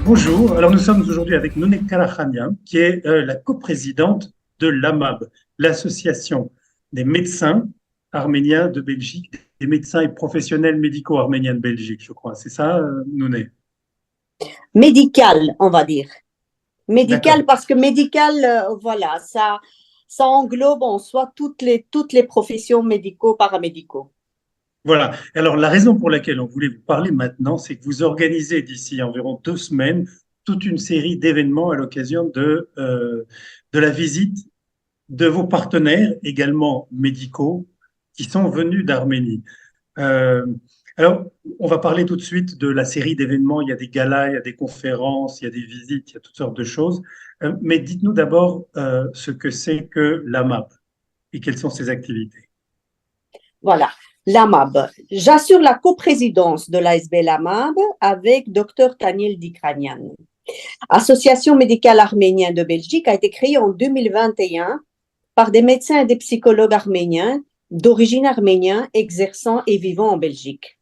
Bonjour, alors nous sommes aujourd'hui avec Nouné Karakhanian, qui est la coprésidente de l'AMAB, l'association des médecins arméniens de Belgique, des médecins et professionnels médicaux arméniens de Belgique, je crois. C'est ça, Nouné? Médical, on va dire. Médical D'accord. parce que médical, voilà, ça englobe en soi toutes les professions médicaux, paramédicaux. Voilà. Alors, la raison pour laquelle on voulait vous parler maintenant, c'est que vous organisez d'ici environ 2 semaines toute une série d'événements à l'occasion de la visite de vos partenaires, également médicaux, qui sont venus d'Arménie. Euh, alors, on va parler tout de suite de la série d'événements. Il y a des galas, il y a des conférences, il y a des visites, il y a toutes sortes de choses. Mais dites-nous d'abord ce que c'est que l'AMAP et quelles sont ses activités. Voilà, l'AMAB. J'assure la coprésidence de l'ASB l'AMAB avec Dr Daniel Dikranian. Association médicale arménienne de Belgique a été créée en 2021 par des médecins et des psychologues arméniens d'origine arménienne exerçant et vivant en Belgique.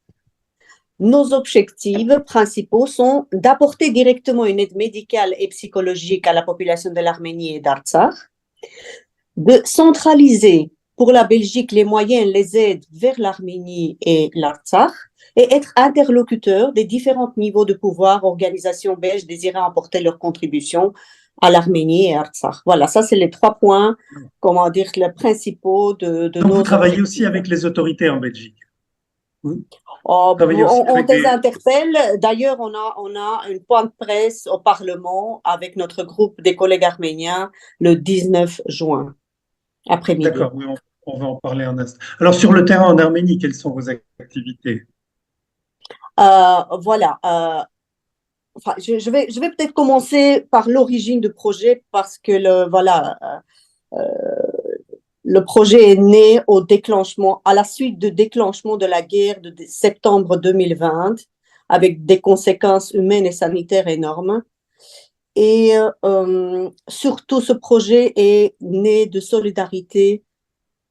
Nos objectifs principaux sont d'apporter directement une aide médicale et psychologique à la population de l'Arménie et d'Artsakh, de centraliser pour la Belgique les moyens, les aides vers l'Arménie et l'Artsakh, et être interlocuteur des différents niveaux de pouvoir, organisations belges désirant apporter leur contribution à l'Arménie et à Artsakh. Voilà, ça c'est les 3 points, comment dire, les principaux de Donc, vous nos travaillez aussi objectifs. avec les autorités en Belgique. Vous Oh, travaillez aussi on avec les des... interpelle. D'ailleurs, on a une point de presse au Parlement avec notre groupe des collègues arméniens le 19 juin après-midi. D'accord, oui, on va en parler un instant. Alors, sur le terrain en Arménie, quelles sont vos activités? Voilà. Enfin, je vais peut-être commencer par l'origine du projet parce que le projet est né à la suite du déclenchement de la guerre de septembre 2020 avec des conséquences humaines et sanitaires énormes. Et surtout, ce projet est né de solidarité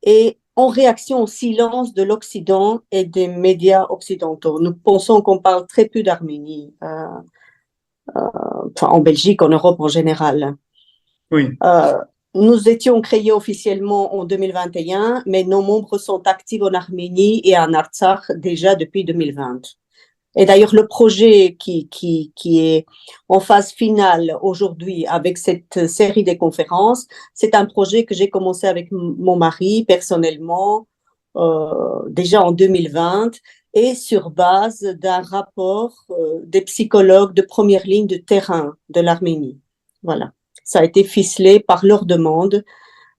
et en réaction au silence de l'Occident et des médias occidentaux. Nous pensons qu'on parle très peu d'Arménie, enfin, en Belgique, en Europe en général. Oui, Euh, Nous étions créés officiellement en 2021, mais nos membres sont actifs en Arménie et en Artsakh déjà depuis 2020. Et d'ailleurs, le projet qui est en phase finale aujourd'hui avec cette série de conférences, c'est un projet que j'ai commencé avec mon mari personnellement déjà en 2020 et sur base d'un rapport des psychologues de première ligne de terrain de l'Arménie. Voilà. Ça a été ficelé par leur demande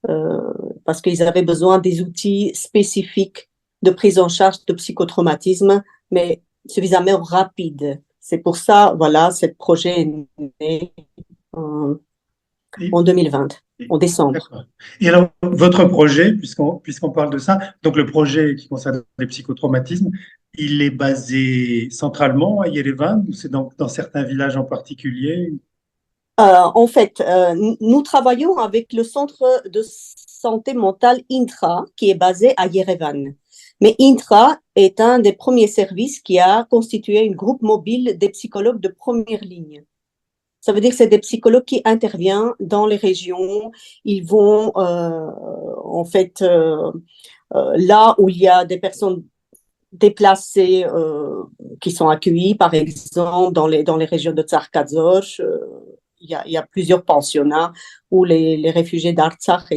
euh, parce qu'ils avaient besoin des outils spécifiques de prise en charge de psychotraumatisme, mais suffisamment rapide. C'est pour ça, voilà, ce projet est né en, et- en 2020, en décembre. d'accord. Et alors, votre projet, puisqu'on parle de ça, donc le projet qui concerne les psychotraumatismes, il est basé centralement à Yerevan ou c'est dans certains villages en particulier? En fait, nous travaillons avec le centre de santé mentale Intra, qui est basé à Yerevan. Mais Intra est un des premiers services qui a constitué un groupe mobile des psychologues de première ligne. Ça veut dire que c'est des psychologues qui interviennent dans les régions. Ils vont, en fait, là où il y a des personnes déplacées qui sont accueillies, par exemple, dans les régions de Tsarkadzor. Il y a plusieurs pensionnats où les réfugiés d'Artsakh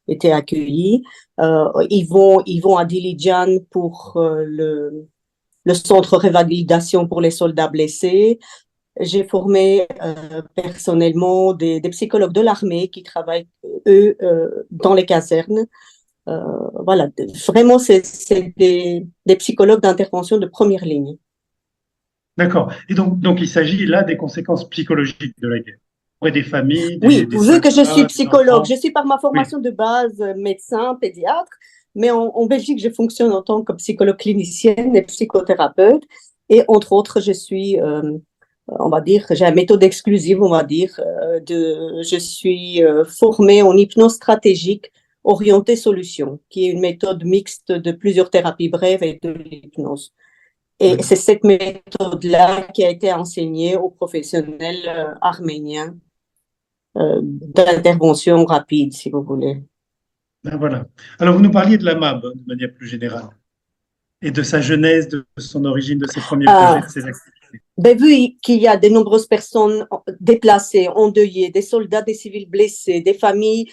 étaient accueillis. Ils vont à Dilijan pour le centre de révalidation pour les soldats blessés. J'ai formé personnellement des psychologues de l'armée qui travaillent, eux, dans les casernes. Euh, voilà, vraiment, c'est des psychologues d'intervention de première ligne. D'accord. Et donc, il s'agit là des conséquences psychologiques de la guerre. Auprès des familles, Oui, des vu que je suis soldats, des psychologue, enfants. je suis par ma Oui, formation de base médecin, pédiatre, mais en Belgique, je fonctionne en tant que psychologue clinicienne et psychothérapeute. Et entre autres, je suis, on va dire, j'ai une méthode exclusive, on va dire, je suis formée en hypnose stratégique orientée solution, qui est une méthode mixte de plusieurs thérapies brèves et de l'hypnose. Et c'est cette méthode-là qui a été enseignée aux professionnels arméniens d'intervention rapide, si vous voulez. Ben voilà. Alors, vous nous parliez de la MAB de manière plus générale et de sa genèse, de son origine, de ses premiers projets, de ses activités. Ben, vu qu'il y a de nombreuses personnes déplacées, endeuillées, des soldats, des civils blessés, des familles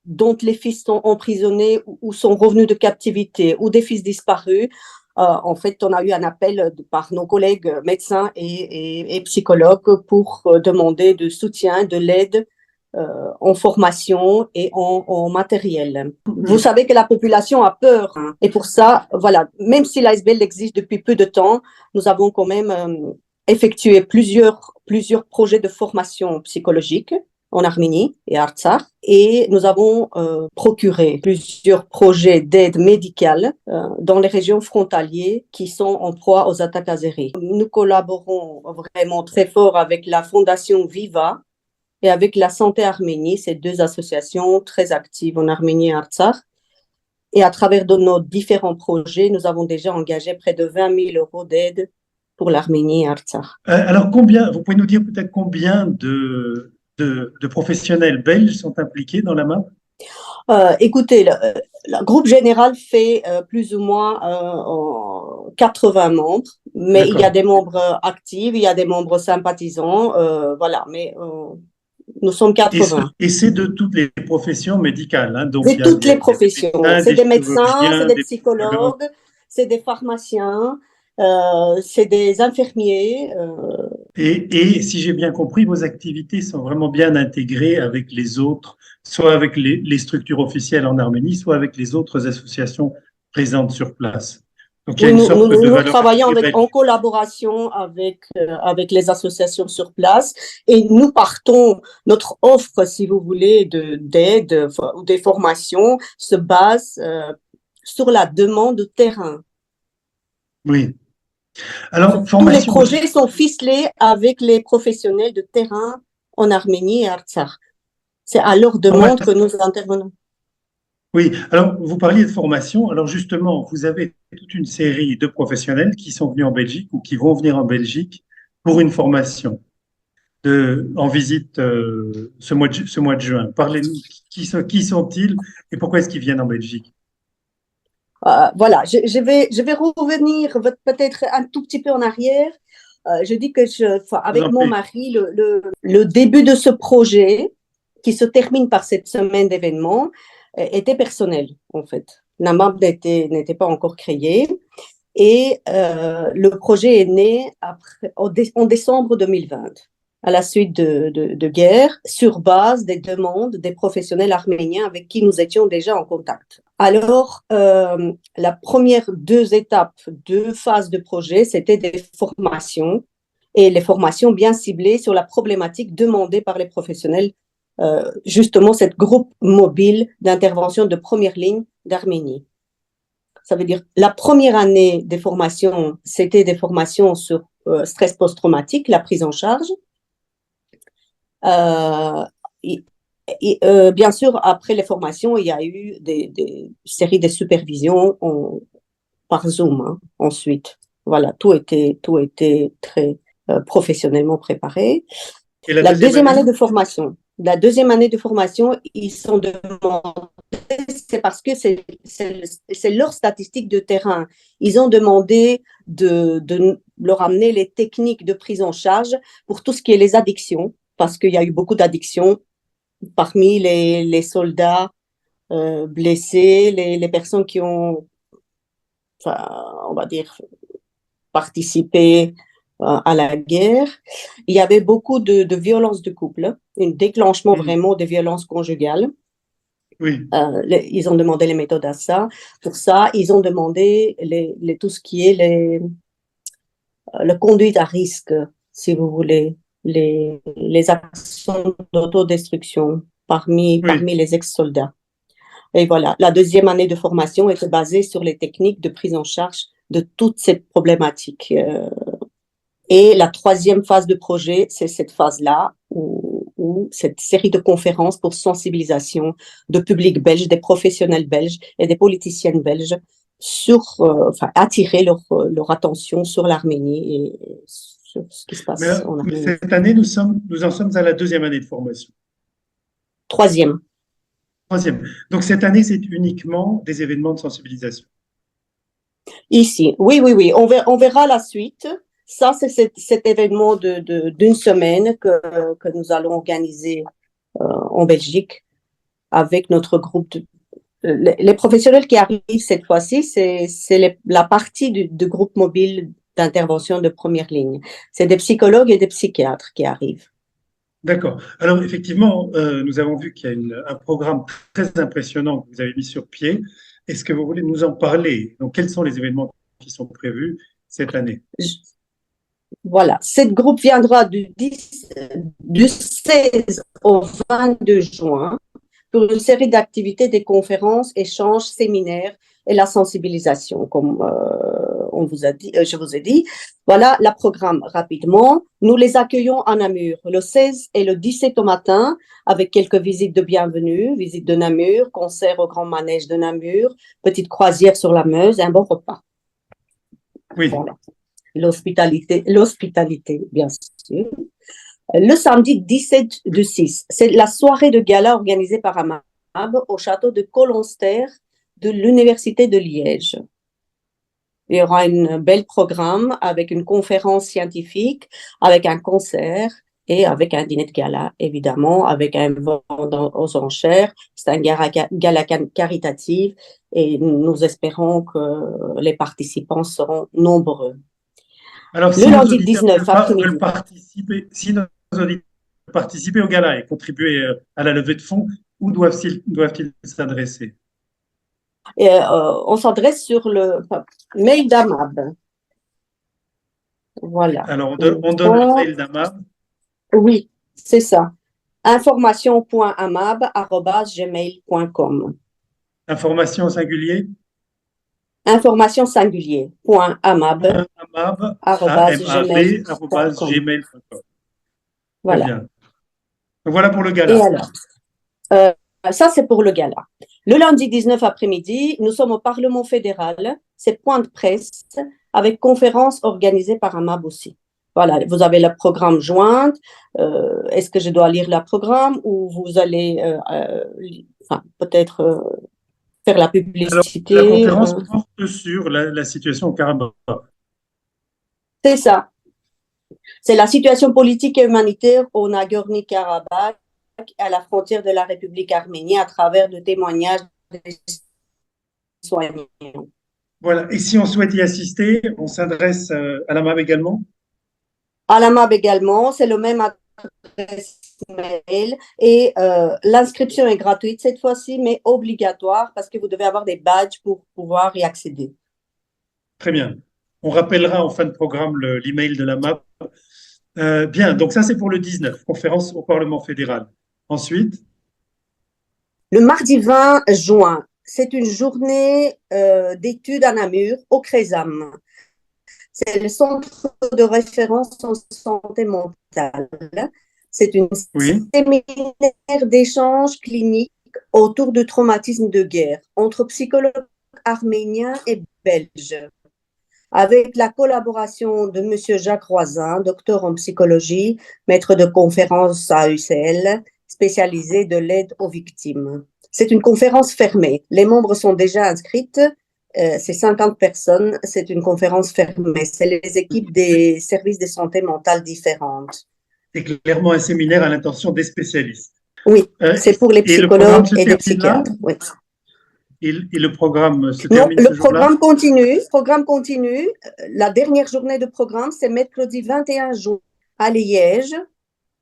dont les fils sont emprisonnés ou sont revenus de captivité, ou des fils disparus, en fait, on a eu un appel par nos collègues médecins et psychologues pour demander de soutien, de l'aide en formation et en matériel. Vous savez que la population a peur, hein, et pour ça, voilà, même si l'ASBL existe depuis peu de temps, nous avons quand même effectué plusieurs projets de formation psychologique en Arménie et Artsakh, et nous avons procuré plusieurs projets d'aide médicale dans les régions frontalières qui sont en proie aux attaques azéries. Nous collaborons vraiment très fort avec la Fondation Viva et avec la Santé Arménie, ces deux associations très actives en Arménie et Artsakh. Et à travers de nos différents projets, nous avons déjà engagé près de 20 000 euros d'aide pour l'Arménie et Artsakh. Alors, vous pouvez nous dire peut-être combien de professionnels belges sont impliqués dans la MAB? Écoutez, le groupe général fait plus ou moins 80 membres, mais il y a des membres actifs, il y a des membres sympathisants, voilà, mais nous sommes 80. Et c'est de toutes les professions médicales, hein, donc C'est toutes les professions. C'est des médecins, c'est des psychologues. psychologues, c'est des pharmaciens, c'est des infirmiers. Et si j'ai bien compris, vos activités sont vraiment bien intégrées avec les autres, soit avec les structures officielles en Arménie, soit avec les autres associations présentes sur place. Donc, il y a une sorte de nous travaillons en collaboration avec les associations sur place, et nous partons, notre offre, si vous voulez, d'aide ou des formations se base sur la demande de terrain. Oui. Alors, tous les projets sont ficelés avec les professionnels de terrain en Arménie et Artsakh. C'est à leur demande que nous intervenons. Oui, alors vous parliez de formation. Alors justement, vous avez toute une série de professionnels qui sont venus en Belgique ou qui vont venir en Belgique pour une formation en visite ce mois de juin. Parlez-nous, qui sont-ils et pourquoi est-ce qu'ils viennent en Belgique? Voilà, je vais revenir peut-être un tout petit peu en arrière. Je dis que avec mon mari, le début de ce projet, qui se termine par cette semaine d'événements, était personnel, en fait. La MAB n'était pas encore créée. Et le projet est né en décembre 2020, à la suite de guerre, sur base des demandes des professionnels arméniens avec qui nous étions déjà en contact. Alors, la première deux phases de projet, c'était des formations, et les formations bien ciblées sur la problématique demandée par les professionnels, justement cette groupe mobile d'intervention de première ligne d'Arménie. Ça veut dire la première année des formations, c'était des formations sur stress post-traumatique, la prise en charge. Bien sûr, après les formations, il y a eu des séries de supervisions par Zoom, hein, ensuite. Voilà, tout était très professionnellement préparé. Et la deuxième année de formation, ils sont demandés, c'est parce que c'est leur statistique de terrain. Ils ont demandé de leur amener les techniques de prise en charge pour tout ce qui est les addictions, parce qu'il y a eu beaucoup d'addictions parmi les soldats blessés, les personnes qui ont, on va dire, participé à la guerre. Il y avait beaucoup de violences de couple, un déclenchement vraiment de violences conjugales. Oui. Ils ont demandé les méthodes à ça. Pour ça, ils ont demandé tout ce qui est le conduite à risque, si vous voulez, les actions d'autodestruction parmi les ex-soldats. Et voilà, la deuxième année de formation était basée sur les techniques de prise en charge de toute cette problématique. Et la troisième phase de projet, c'est cette phase-là, où cette série de conférences pour sensibilisation de public belge, des professionnels belges et des politiciennes belges attirer leur attention sur l'Arménie et sur ce qui se passe en Mais Arménie. cette année, nous en sommes à la deuxième année de formation. Troisième. Troisième. Donc cette année, c'est uniquement des événements de sensibilisation. Ici, oui. On verra la suite. Ça, c'est cet événement d'une semaine que nous allons organiser en Belgique avec notre groupe. Les professionnels qui arrivent cette fois-ci, c'est la partie du groupe mobile d'intervention de première ligne. C'est des psychologues et des psychiatres qui arrivent. D'accord. Alors effectivement, nous avons vu qu'il y a un programme très impressionnant que vous avez mis sur pied. Est-ce que vous voulez nous en parler? Donc, quels sont les événements qui sont prévus cette année? Voilà, cette groupe viendra du 16 au 22 juin pour une série d'activités, des conférences, échanges, séminaires et la sensibilisation, comme je vous ai dit. Voilà le programme rapidement. Nous les accueillons à Namur le 16 et le 17 au matin avec quelques visites de bienvenue, visite de Namur, concert au Grand Manège de Namur, petite croisière sur la Meuse, un bon repas. Oui. Voilà. L'hospitalité, bien sûr. Le samedi 17 du 6, c'est la soirée de gala organisée par AMAB au château de Colonster de l'Université de Liège. Il y aura un bel programme avec une conférence scientifique, avec un concert et avec un dîner de gala, évidemment, avec un vent aux enchères. C'est un gala caritatif et nous espérons que les participants seront nombreux. Alors, Le lundi 19 après-midi. Si nos auditeurs veulent participer au gala et contribuer à la levée de fonds, où doivent-ils s'adresser? On s'adresse sur le mail d'AMAB. Voilà. Alors, on donne le mail d'AMAB. Oui, c'est ça. information.amab@gmail.com. Information singulier? Information singulier. .amab. amab@gmail.com. Voilà. Très bien. Voilà pour le gala. Et alors, ça, c'est pour le gala. Le lundi 19 après-midi, nous sommes au Parlement fédéral. C'est point de presse avec conférence organisée par AMAB aussi. Voilà, vous avez le programme jointe. Est-ce que je dois lire le programme ou vous allez peut-être faire la publicité? Alors, la conférence porte sur la situation au Karabakh. C'est ça. C'est la situation politique et humanitaire au Nagorno-Karabakh, à la frontière de la République arménienne, à travers le témoignage des soignants. Voilà. Et si on souhaite y assister, on s'adresse à la MAB également? À la MAB également, c'est le même adresse mail et l'inscription est gratuite cette fois-ci, mais obligatoire parce que vous devez avoir des badges pour pouvoir y accéder. Très bien. On rappellera en fin de programme l'email de la MAB. Bien, donc ça c'est pour le 19, conférence au Parlement fédéral. Ensuite? Le mardi 20 juin, c'est une journée d'études à Namur, au CRESAM. C'est le centre de référence en santé mentale. C'est une séminaire d'échange clinique autour du traumatisme de guerre entre psychologues arméniens et belges, avec la collaboration de M. Jacques Roisin, docteur en psychologie, maître de conférence à UCL, spécialisé de l'aide aux victimes. C'est une conférence fermée. Les membres sont déjà inscrites. C'est 50 personnes. C'est une conférence fermée. C'est les équipes des services de santé mentale différentes. C'est clairement un séminaire à l'intention des spécialistes. Oui, c'est pour les psychologues et les psychiatres. Oui. Et le programme se termine ce jour-là? Le programme continue. La dernière journée de programme, c'est mercredi 21 juin à Liège,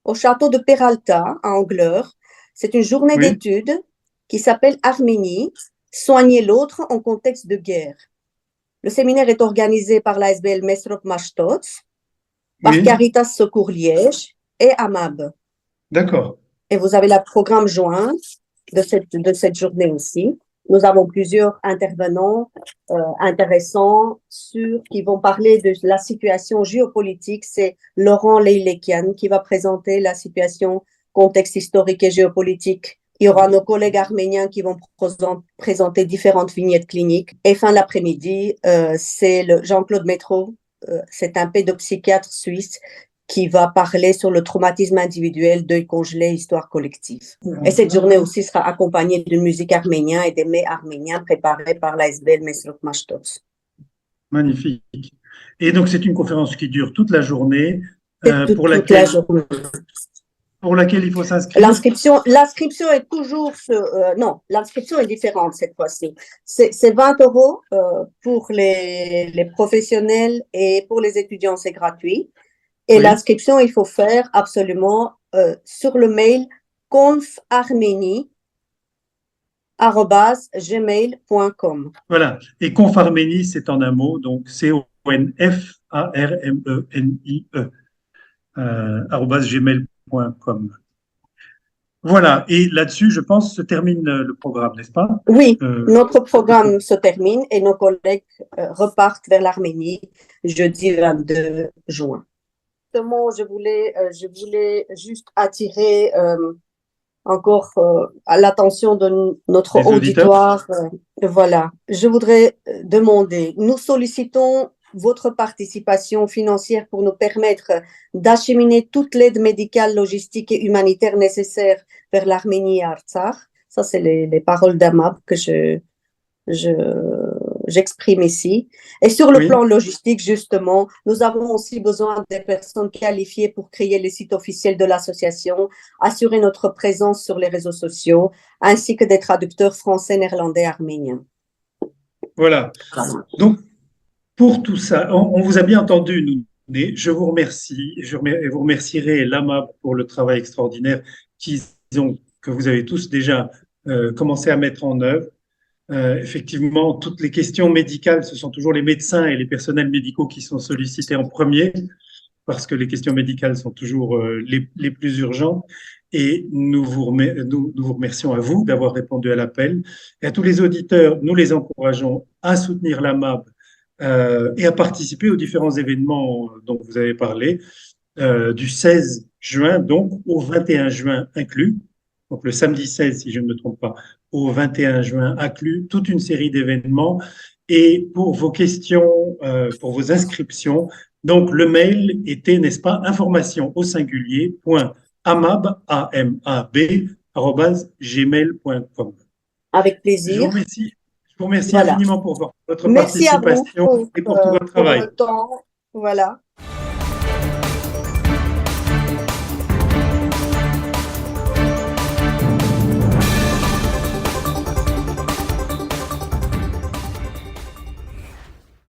au château de Peralta, à Angleur. C'est une journée d'études qui s'appelle Arménie, soigner l'autre en contexte de guerre. Le séminaire est organisé par l'ASBL Mesrop Mashtot, par Caritas Secours Liège et AMAB. D'accord. Et vous avez le programme joint de cette journée aussi. Nous avons plusieurs intervenants intéressants qui vont parler de la situation géopolitique. C'est Laurent Leilekian qui va présenter la situation, contexte historique et géopolitique Il y aura nos collègues arméniens qui vont présenter différentes vignettes cliniques. Et fin d'après-midi, c'est le Jean-Claude Métro, c'est un pédopsychiatre suisse qui va parler sur le traumatisme individuel, deuil congelé, histoire collective. Et cette journée aussi sera accompagnée d'une musique arménienne et des mets arméniens préparés par l'ASBL Mesrok Mashtots. Magnifique. Et donc, c'est une conférence qui dure toute la journée, toute la journée. Pour laquelle il faut s'inscrire. L'inscription est toujours, non, l'inscription est différente cette fois-ci. C'est 20 € pour les professionnels et pour les étudiants, c'est gratuit. Et l'inscription, il faut faire absolument sur le mail confarménie@gmail.com. Voilà. Et Confarménie, c'est en un mot, donc CONFARMENIE @gmail.com. Voilà. Et là-dessus, je pense, se termine le programme, n'est-ce pas? Oui, notre programme se termine et nos collègues repartent vers l'Arménie jeudi 22 juin. Je voulais juste attirer encore à l'attention de notre auditoire. Voilà, je voudrais demander, nous sollicitons votre participation financière pour nous permettre d'acheminer toute l'aide médicale, logistique et humanitaire nécessaire vers l'Arménie et Artsakh. Ça, c'est les paroles d'Amab que j'exprime ici. Et sur le plan logistique, justement, nous avons aussi besoin des personnes qualifiées pour créer les sites officiels de l'association, assurer notre présence sur les réseaux sociaux, ainsi que des traducteurs français, néerlandais, arméniens. Voilà. Donc, pour tout ça, on vous a bien entendu, je vous remercie, et vous remercierez l'AMAB pour le travail extraordinaire que vous avez tous déjà commencé à mettre en œuvre. Effectivement, toutes les questions médicales, ce sont toujours les médecins et les personnels médicaux qui sont sollicités en premier, parce que les questions médicales sont toujours les plus urgentes. Et nous vous remercions à vous d'avoir répondu à l'appel. Et à tous les auditeurs, nous les encourageons à soutenir l'AMAB et à participer aux différents événements dont vous avez parlé, du 16 juin, donc au 21 juin inclus, donc le samedi 16, si je ne me trompe pas, au 21 juin inclus, toute une série d'événements. Et pour vos questions, pour vos inscriptions, donc le mail était, n'est-ce pas, information au singulier, .amab, @gmail.com. Avec plaisir. Je vous remercie infiniment pour votre Merci participation à vous et pour tout votre travail. Pour le temps. Voilà.